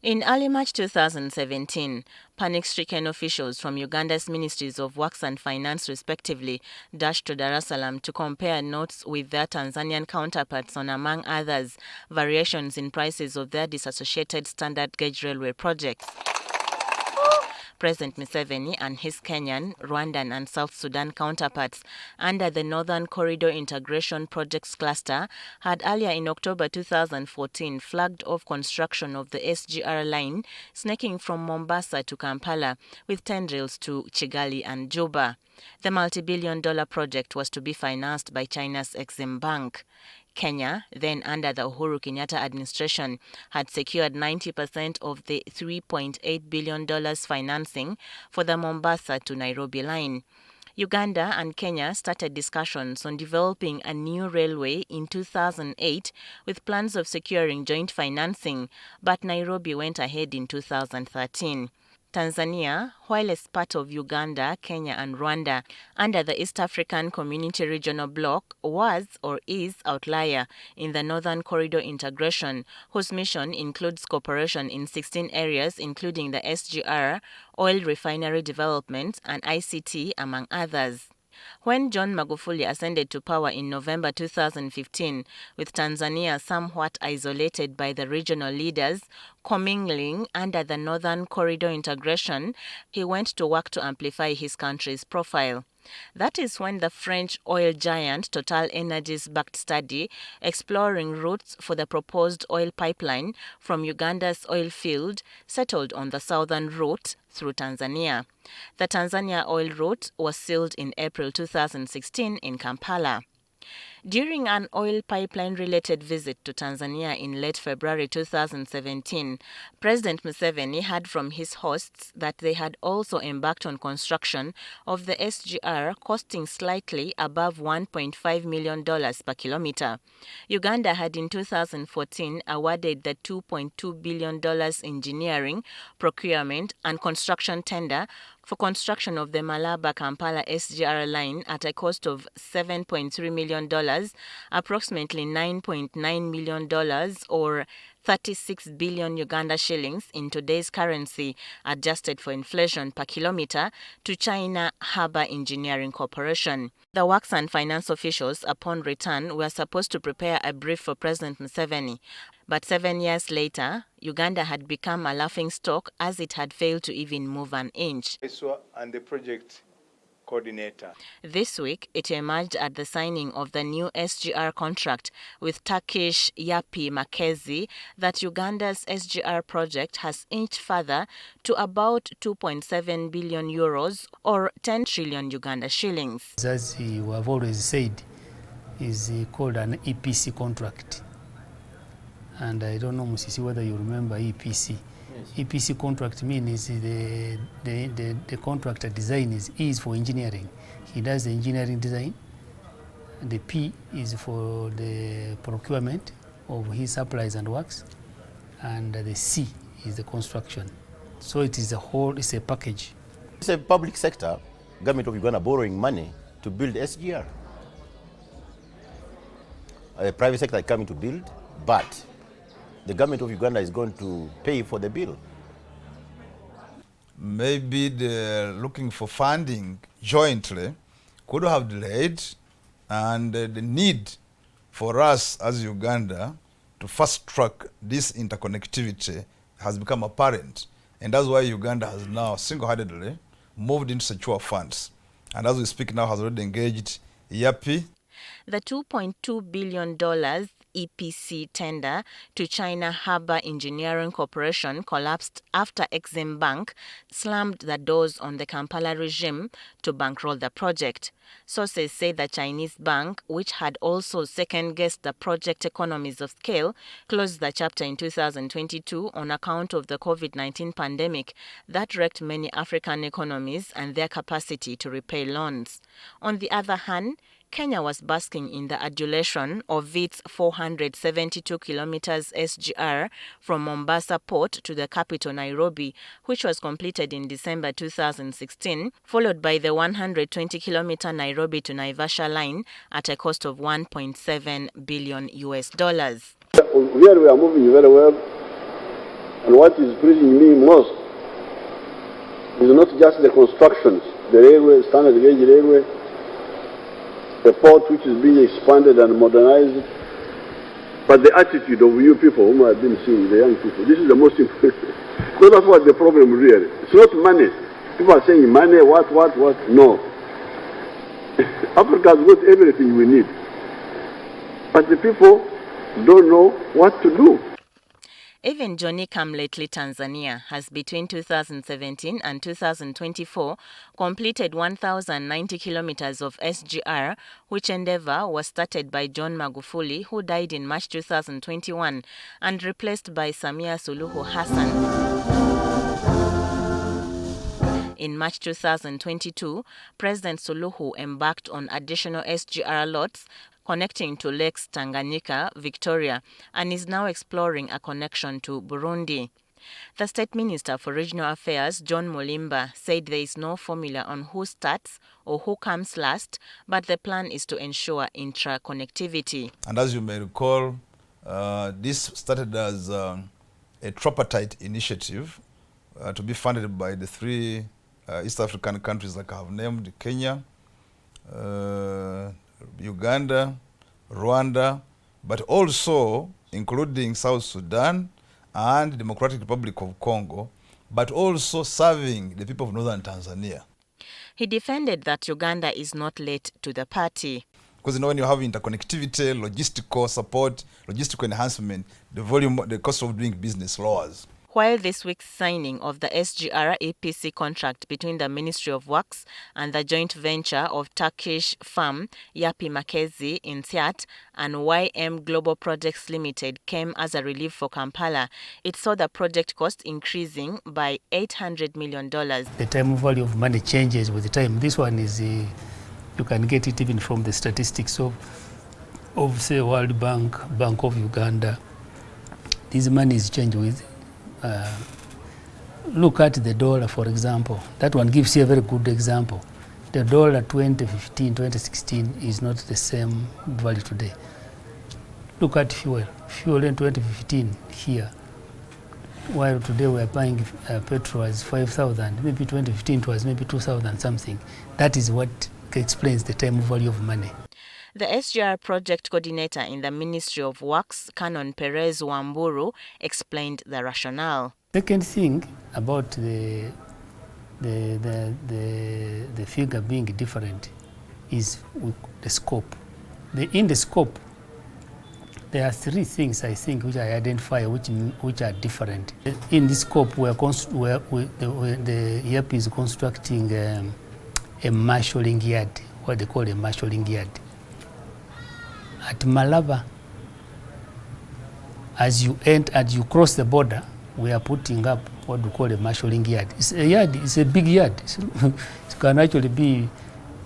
In early March 2017, panic-stricken officials from Uganda's Ministries of Works and Finance respectively dashed to Dar es Salaam to compare notes with their Tanzanian counterparts on, among others, variations in prices of their disassociated standard gauge railway projects. President Museveni and his Kenyan, Rwandan and South Sudan counterparts under the Northern Corridor Integration Projects Cluster had earlier in October 2014 flagged off construction of the SGR line snaking from Mombasa to Kampala with tendrils to Kigali and Juba. The multi-billion-dollar project was to be financed by China's Exim Bank. Kenya, then under the Uhuru Kenyatta administration, had secured 90% of the $3.8 billion financing for the Mombasa to Nairobi line. Uganda and Kenya started discussions on developing a new railway in 2008 with plans of securing joint financing, but Nairobi went ahead in 2013. Tanzania, while as part of Uganda, Kenya and Rwanda under the East African Community Regional Bloc, was or is outlier in the Northern Corridor integration, whose mission includes cooperation in 16 areas including the SGR, oil refinery development and ICT, among others. When John Magufuli ascended to power in November 2015, with Tanzania somewhat isolated by the regional leaders, commingling under the Northern Corridor integration, he went to work to amplify his country's profile. That is when the French oil giant Total Energies backed study exploring routes for the proposed oil pipeline from Uganda's oil field settled on the southern route through Tanzania. The Tanzania oil route was sealed in April 2016 in Kampala. During an oil pipeline-related visit to Tanzania in late February 2017, President Museveni heard from his hosts that they had also embarked on construction of the SGR, costing slightly above $1.5 million per kilometer. Uganda had in 2014 awarded the $2.2 billion engineering, procurement and construction tender for construction of the Malaba-Kampala SGR line at a cost of $7.3 million, approximately $9.9 million or 36 billion Uganda shillings in today's currency, adjusted for inflation per kilometer, to China Harbour Engineering Corporation. The works and finance officials, upon return, were supposed to prepare a brief for President Museveni. But 7 years later, Uganda had become a laughingstock as it had failed to even move an inch. And the project coordinator. This week, it emerged at the signing of the new SGR contract with Turkish Yapı that Uganda's SGR project has inched further to about 2.7 billion euros or 10 trillion Uganda shillings. As we have always said, is called an EPC contract. And I don't know, Musisi, whether you remember EPC. Yes. EPC contract means the contractor design is E is for engineering. He does the engineering design. The P is for the procurement of his supplies and works. And the C is the construction. So it is a whole, it's a package. It's a public sector, government of Uganda borrowing money to build SGR. A private sector is coming to build, but the government of Uganda is going to pay for the bill. Maybe they're looking for funding jointly, could have delayed, and the need for us as Uganda to fast track this interconnectivity has become apparent. And that's why Uganda has now single-handedly moved into secure funds. And as we speak now, has already engaged Yapı. The $2.2 billion EPC tender to China Harbour Engineering Corporation collapsed after Exim Bank slammed the doors on the Kampala regime to bankroll the project. Sources say the Chinese bank, which had also second-guessed the project economies of scale, closed the chapter in 2022 on account of the COVID-19 pandemic that wrecked many African economies and their capacity to repay loans. On the other hand, Kenya was basking in the adulation of its 472 kilometers SGR from Mombasa Port to the capital Nairobi, which was completed in December 2016, followed by the 120-kilometer Nairobi to Naivasha line at a cost of $1.7 billion US. Here we are moving very well. And what is pleasing me most is not just the constructions, the railway, standard gauge railway, the port which is being expanded and modernized, but the attitude of you people whom I've been seeing, the young people. This is the most important. So that's what the problem really. It's not money. People are saying money, what? No. Africa has got everything we need. But the people don't know what to do. Even Johnny Come Lately Tanzania has between 2017 and 2024 completed 1,090 kilometers of SGR, which endeavor was started by John Magufuli, who died in March 2021, and replaced by Samia Suluhu Hassan. In March 2022, President Suluhu embarked on additional SGR lots connecting to Lakes Tanganyika, Victoria, and is now exploring a connection to Burundi. The State Minister for Regional Affairs, John Mulimba, said there is no formula on who starts or who comes last, but the plan is to ensure intra-connectivity. And as you may recall, this started as a tripartite initiative to be funded by the three East African countries like I have named, Kenya, Uganda, Rwanda, but also including South Sudan and Democratic Republic of Congo, but also serving the people of northern Tanzania. He defended that Uganda is not late to the party. Because you know, when you have interconnectivity, logistical support, logistical enhancement, the cost of doing business lowers. While this week's signing of the SGR EPC contract between the Ministry of Works and the joint venture of Turkish firm Yapı Makezi in Siat and YM Global Projects Limited came as a relief for Kampala, it saw the project cost increasing by $800 million. The time value of money changes with the time. This one is, you can get it even from the statistics of say, World Bank, Bank of Uganda. This money is changed with. Look at the dollar, for example. That one gives you a very good example. The dollar 2015, 2016 is not the same value today. Look at fuel. Fuel in 2015 here, while today we are buying petrol as 5,000. Maybe 2015 it was maybe 2,000 something. That is what explains the time value of money. The SGR project coordinator in the Ministry of Works, Canon Perez Wamburu, explained the rationale. Second thing about the figure being different is the scope. In the scope, there are three things I think which I identify which are different. In the scope, the Yapı is constructing a marshalling yard, what they call a marshalling yard. At Malaba, as you cross the border, we are putting up what we call a marshalling yard. It's a yard, it's a big yard. It can actually be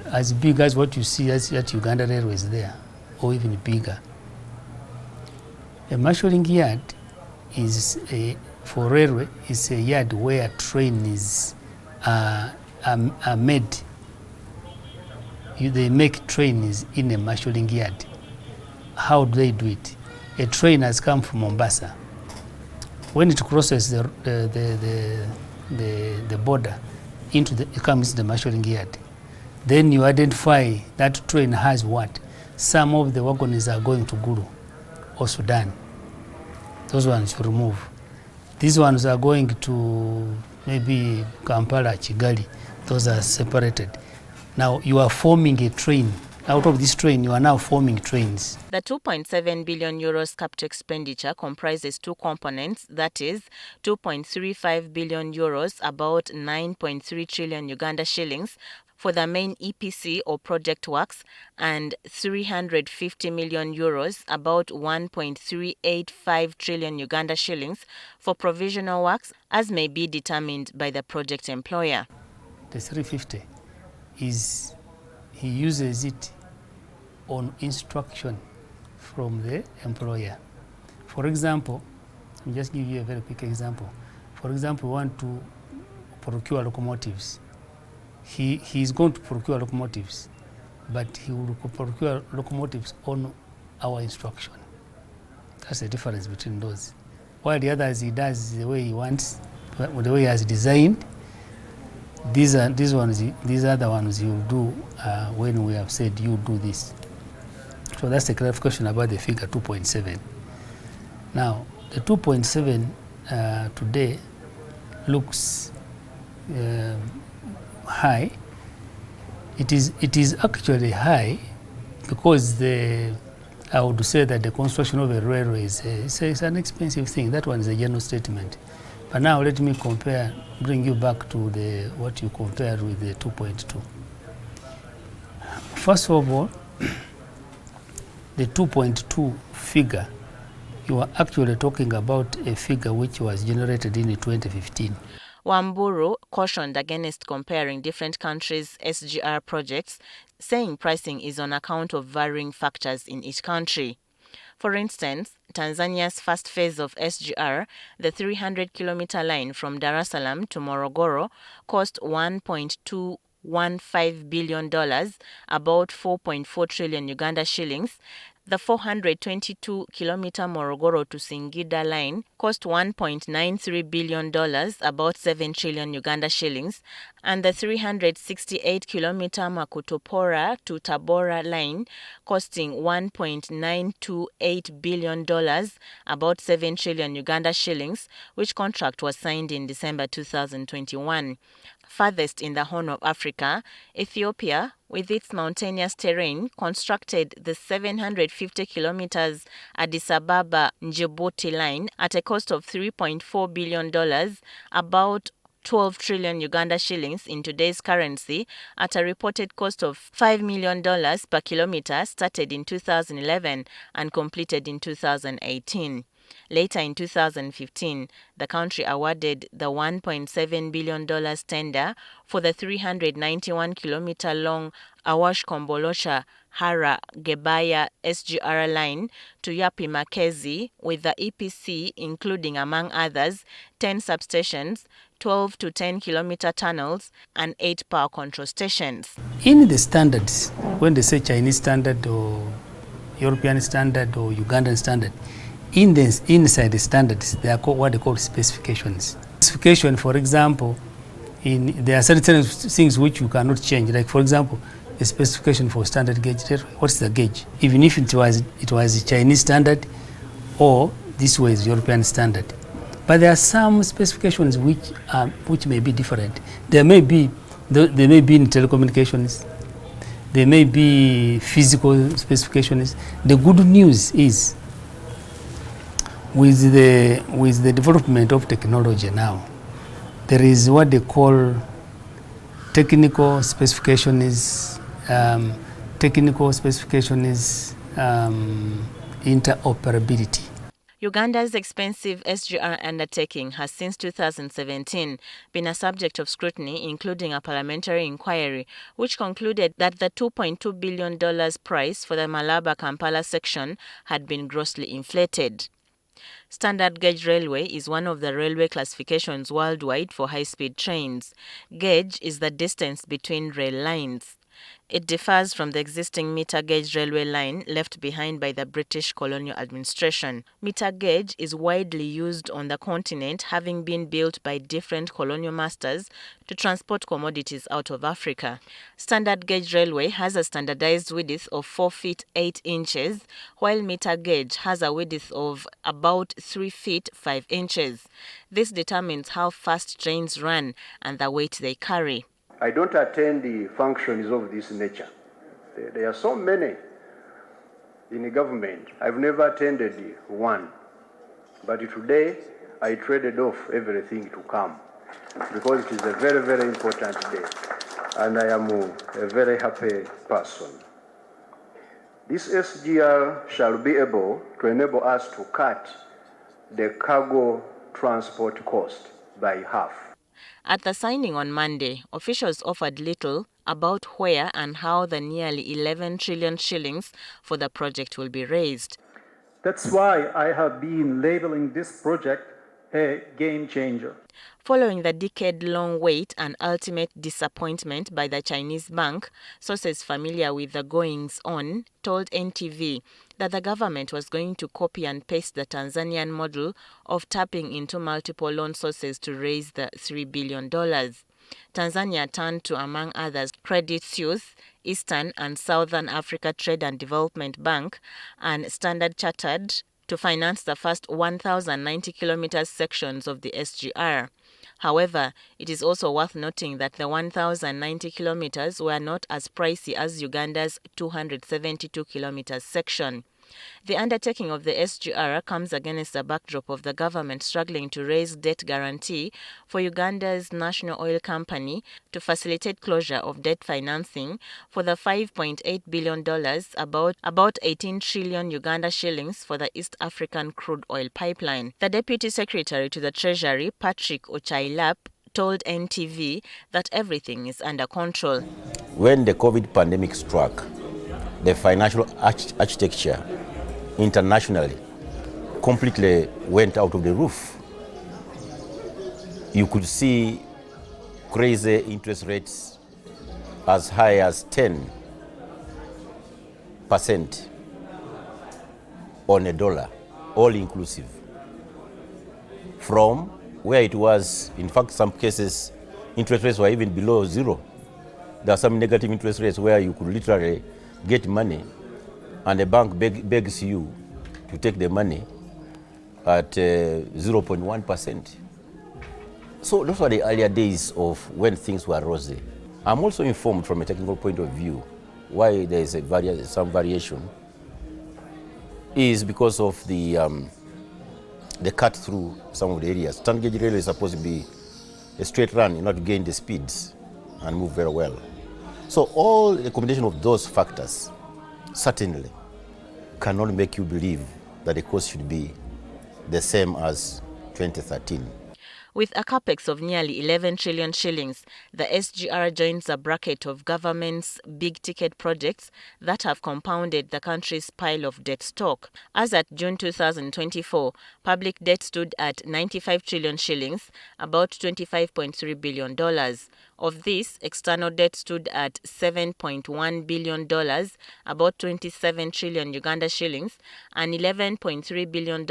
as big as what you see at Uganda Railways there, or even bigger. A marshalling yard is for railway is a yard where trains are made. They make trains in a marshalling yard. How do they do it? A train has come from Mombasa. When it crosses the border, it comes to the marshalling yard. Then you identify that train has what? Some of the wagons are going to Gulu or Sudan. Those ones you remove. These ones are going to maybe Kampala, Kigali. Those are separated. Now you are forming a train. Out of this train, you are now forming trains. The 2.7 billion euros capital expenditure comprises two components, that is 2.35 billion euros, about 9.3 trillion Uganda shillings, for the main EPC or project works, and 350 million euros, about 1.385 trillion Uganda shillings, for provisional works, as may be determined by the project employer. The 350 is, he uses it on instruction from the employer. For example, I'll just give you a very quick example. For example, we want to procure locomotives. He is going to procure locomotives, but he will procure locomotives on our instruction. That's the difference between those. while the others he does the way he wants, the way he has designed. These are the ones you'll do when we have said you do this. So that's the clarification about the figure 2.7. Now, the 2.7 today looks high. It is actually high because I would say that the construction of a railway is an expensive thing. That one is a general statement. But now let me bring you back to what you compared with the 2.2. First of all, the 2.2 figure, you are actually talking about a figure which was generated in 2015. Wamburu cautioned against comparing different countries' SGR projects, saying pricing is on account of varying factors in each country. For instance, Tanzania's first phase of SGR, the 300-kilometer line from Dar es Salaam to Morogoro, cost $1.215 billion, about 4.4 trillion Uganda shillings. The 422-kilometer Morogoro to Singida line cost $1.93 billion, about 7 trillion Uganda shillings, and the 368-kilometer Makutopora to Tabora line costing $1.928 billion, about 7 trillion Uganda shillings, which contract was signed in December 2021. Farthest in the Horn of Africa, Ethiopia, with its mountainous terrain, constructed the 750 kilometers Addis Ababa-Djibouti line at a cost of $3.4 billion, about 12 trillion Uganda shillings in today's currency, at a reported cost of $5 million per kilometer, started in 2011 and completed in 2018. Later in 2015, the country awarded the $1.7 billion tender for the 391-kilometer-long Awash-Kombolosha-Hara-Gebaya SGR line to Yapı Makezi, with the EPC including, among others, 10 substations, 12 to 10-kilometer tunnels, and 8 power control stations. In the standards, when they say Chinese standard or European standard or Ugandan standard, inside the standards, they are what they call specifications. Specification, for example, there are certain things which you cannot change. Like, for example, a specification for standard gauge. What's the gauge? Even if it was a Chinese standard, or this was European standard. But there are some specifications which may be different. They may be in telecommunications. There may be physical specifications. The good news is, with the development of technology now, there is what they call technical specifications, interoperability. Uganda's expensive SGR undertaking has since 2017 been a subject of scrutiny, including a parliamentary inquiry, which concluded that the $2.2 billion price for the Malaba-Kampala section had been grossly inflated. Standard gauge railway is one of the railway classifications worldwide for high-speed trains. Gauge is the distance between rail lines. It differs from the existing meter gauge railway line left behind by the British colonial administration. Meter gauge is widely used on the continent, having been built by different colonial masters to transport commodities out of Africa. Standard gauge railway has a standardized width of 4 feet 8 inches, while meter gauge has a width of about 3 feet 5 inches. This determines how fast trains run and the weight they carry. I don't attend the functions of this nature. There are so many in the government. I've never attended one. But today, I traded off everything to come because it is a very, very important day. And I am a very happy person. This SGR shall be able to enable us to cut the cargo transport cost by half. At the signing on Monday, officials offered little about where and how the nearly 11 trillion shillings for the project will be raised. That's why I have been labeling this project a game changer. Following the decade-long wait and ultimate disappointment by the Chinese bank, sources familiar with the goings-on told NTV that the government was going to copy and paste the Tanzanian model of tapping into multiple loan sources to raise the $3 billion. Tanzania turned to, among others, Credit Suisse, Eastern and Southern Africa Trade and Development Bank, and Standard Chartered to finance the first 1,090 kilometers sections of the SGR. However, it is also worth noting that the 1,090 kilometers were not as pricey as Uganda's 272 kilometers section. The undertaking of the SGR comes against the backdrop of the government struggling to raise debt guarantee for Uganda's national oil company to facilitate closure of debt financing for the $5.8 billion, about 18 trillion Uganda shillings for the East African crude oil pipeline. The Deputy Secretary to the Treasury, Patrick Ochailap, told NTV that everything is under control. When the COVID pandemic struck, the financial architecture internationally completely went out of the roof. You could see crazy interest rates as high as 10% on a dollar, all inclusive. From where it was, in fact, some cases, interest rates were even below zero. There are some negative interest rates where you could literally get money and the bank begs you to take the money at 0.1%. So those were the earlier days of when things were rosy. I'm also informed from a technical point of view why there is some variation is because of the cut through some of the areas. Standard gauge railway is supposed to be a straight run in order to gain the speeds and move very well. So all the combination of those factors certainly cannot make you believe that the cost should be the same as 2013. With a capex of nearly 11 trillion shillings, the SGR joins a bracket of government's big-ticket projects that have compounded the country's pile of debt stock. As at June 2024, public debt stood at 95 trillion shillings, about $25.3 billion. Of this, external debt stood at $7.1 billion, about 27 trillion Uganda shillings, and $11.3 billion,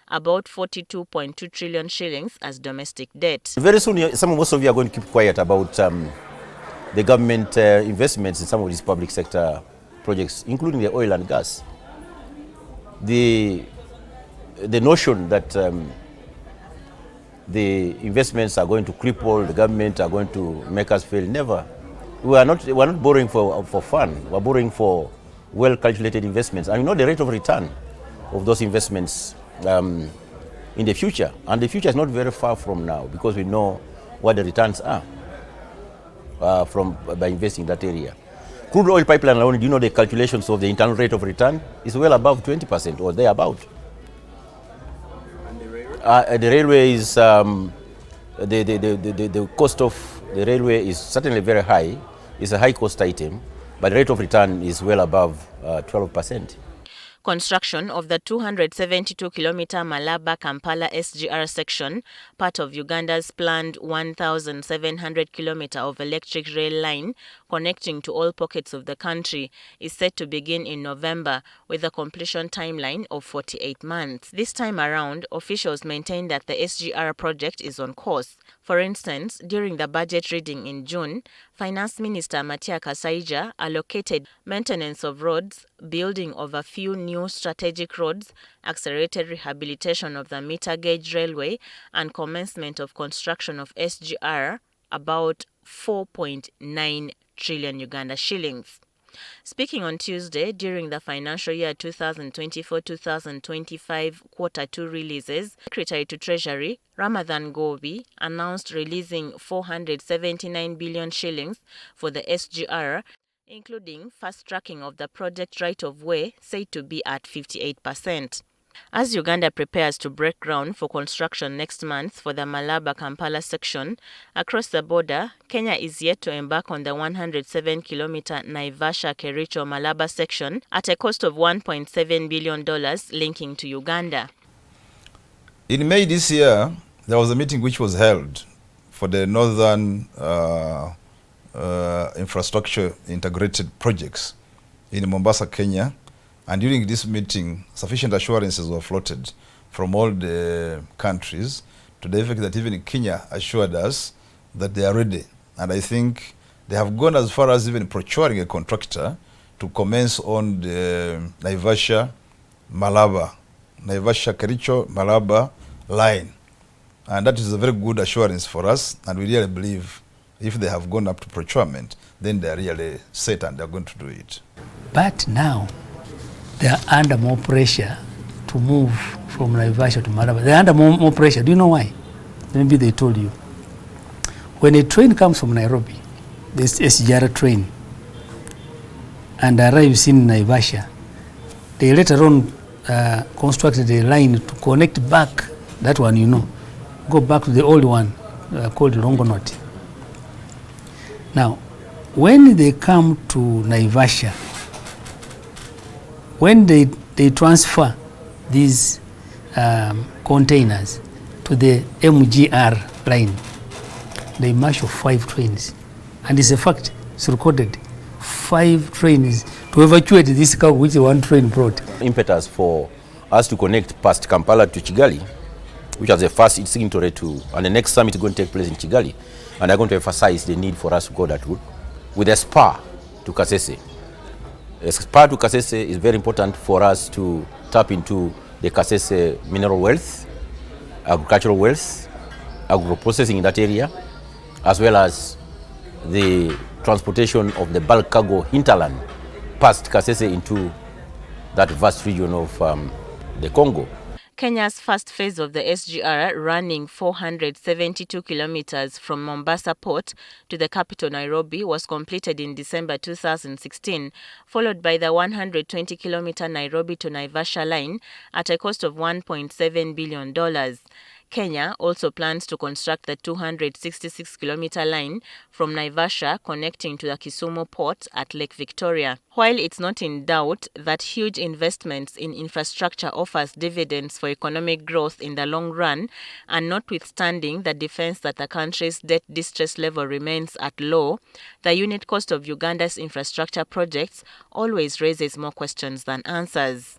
about 42.2 trillion shillings as domestic debt. Very soon, most of you are going to keep quiet about the government investments in some of these public sector projects, including the oil and gas. The notion that the investments are going to cripple the government, are going to make us fail, never. We're not borrowing for fun. We're borrowing for well-calculated investments. And you know the rate of return of those investments in the future. And the future is not very far from now because we know what the returns are by investing in that area. Crude oil pipeline alone, do you know the calculations of the internal rate of return is well above 20% or thereabout. The railway is, the cost of the railway is certainly very high. It's a high cost item, but the rate of return is well above 12%. Construction of the 272-kilometer Malaba-Kampala SGR section, part of Uganda's planned 1,700-kilometer of electric rail line connecting to all pockets of the country, is set to begin in November with a completion timeline of 48 months. This time around, officials maintain that the SGR project is on course. For instance, during the budget reading in June, Finance Minister Matia Kasaija allocated maintenance of roads, building of a few new strategic roads, accelerated rehabilitation of the meter gauge railway, and commencement of construction of SGR about 4.9 trillion Uganda shillings. Speaking on Tuesday during the financial year 2024-2025 Quarter 2 releases, Secretary to Treasury Ramadhan Gobi announced releasing 479 billion shillings for the SGR, including fast-tracking of the project right-of-way said to be at 58%. As Uganda prepares to break ground for construction next month for the Malaba-Kampala section, across the border, Kenya is yet to embark on the 107-kilometer Naivasha-Kericho-Malaba section at a cost of $1.7 billion linking to Uganda. In May this year, there was a meeting which was held for the Northern Infrastructure Integrated Projects in Mombasa, Kenya. And during this meeting, sufficient assurances were floated from all the countries to the effect that even Kenya assured us that they are ready. And I think they have gone as far as even procuring a contractor to commence on the Naivasha-Kericho-Malaba line. And that is a very good assurance for us, and we really believe if they have gone up to procurement, then they are really set and they are going to do it. But now, they are under more pressure to move from Naivasha to Malaba. They are under more pressure. Do you know why? Maybe they told you. When a train comes from Nairobi, this SGR train, and arrives in Naivasha, they later on constructed a line to connect back, that one you know, go back to the old one called Longonot. Now, when they come to Naivasha, when they transfer these containers to the MGR line, they marshal 5 trains. And it's a fact, it's recorded. 5 trains to evacuate this cargo which one train brought. Impetus for us to connect past Kampala to Kigali, which was the first signatory to, and the next summit is going to take place in Kigali, and they're going to emphasize the need for us to go that route with a spur to Kasese. A spur to Kasese is very important for us to tap into the Kasese mineral wealth, agricultural wealth, agro-processing in that area, as well as the transportation of the bulk cargo hinterland past Kasese into that vast region of the Congo. Kenya's first phase of the SGR, running 472 kilometers from Mombasa Port to the capital Nairobi, was completed in December 2016, followed by the 120-kilometer Nairobi to Naivasha line at a cost of $1.7 billion. Kenya also plans to construct the 266-kilometer line from Naivasha connecting to the Kisumu port at Lake Victoria. While it's not in doubt that huge investments in infrastructure offers dividends for economic growth in the long run, and notwithstanding the defense that the country's debt distress level remains at low, the unit cost of Uganda's infrastructure projects always raises more questions than answers.